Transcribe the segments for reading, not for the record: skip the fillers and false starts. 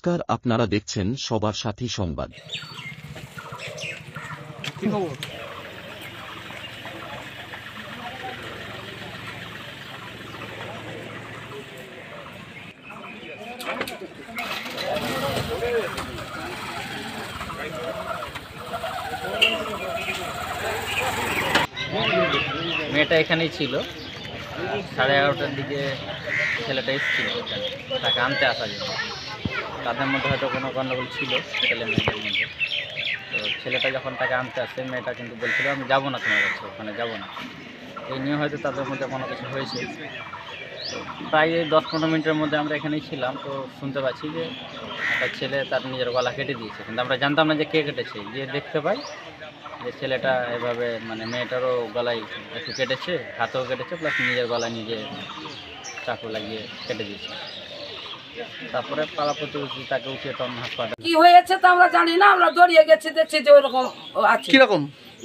নমস্কার, আপনারা দেখছেন সবার সাথী সংবাদ। কি খবর? মেয়েটা এখানেই ছিল। 11:30টার দিকে ছেলেটা এসেছিল এখানে, তাকে আনতে আসা জন্য। তাদের মধ্যে হয়তো কোনো গণ্ডগোল ছিল ছেলে মেয়েদের মধ্যে। তো ছেলেটা যখন তাকে আনতে আসে, মেয়েটা কিন্তু বলছিল আমি যাবো না তোমার কাছে, ওখানে যাবো না। এই নিয়ে হয়তো তাদের মধ্যে কোনো কিছু হয়েছে। তো প্রায় 10-15 মিনিটের মধ্যে আমরা এখানেই ছিলাম। তো শুনতে পাচ্ছি যে একটা ছেলে তার নিজের গলা কেটে দিয়েছে, কিন্তু আমরা জানতাম না যে কে কেটেছে। গিয়ে দেখতে পাই যে ছেলেটা এভাবে মানে মেয়েটারও গলায় একটু কেটেছে, হাতেও কেটেছে, প্লাস নিজের গলায় নিজে চাকু লাগিয়ে কেটে দিয়েছে। তারপরে পাড়া প্রতিবেশী তাকে উঠিয়ে তখন হাসপাতাল। কি হয়েছে তা আমরা জানি না, আমরা দৌড়িয়ে গেছি, দেখছি যে ওইরকম আছে। কিরকম?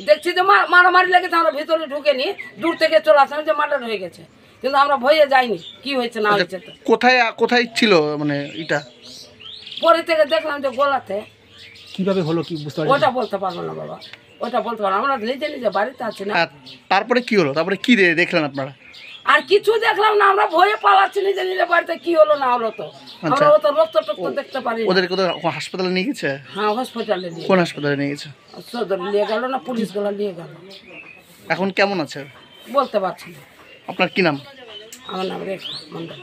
দেখছি যে মারামারি লেগেছে, আমরা ভিতরে ঢুকে নি, দূর থেকে চলে আসলাম যে মার্ডার হয়ে গেছে, কিন্তু আমরা ভয়ে যাইনি কি হয়েছে না হয়েছে। তো কোথায় কোথায় ছিল মানে এটা? পরে থেকে দেখলাম যে গোলাতে। কিভাবে হলো কি বুঝতে ওটা বলতে পারবো না বাবা, ওটা বলতে পারবো না, আমরা নিজে নিজে বাড়িতে আছি না। তারপরে কি হলো? তারপরে কি দেখলেন আপনারা? আর কিছু দেখলাম না, আমরা ভয়ে পালাচ্ছি নিজে নিজে বাড়িতে, কি হলো না হলো তো আমরা তো রক্ত টক্ত দেখতে পারি না। ওদের কোথাও হাসপাতালে নিয়ে গেছে? হ্যাঁ, হসপিটালে নিয়ে, কোন হাসপাতালে নিয়ে গেছে? সদর নিয়ে গেল না, পুলিশ গুলো নিয়ে গেল। এখন কেমন আছে? বলতে পারছি না। আপনার কি নাম? আমার নাম রেখা মন্ডল।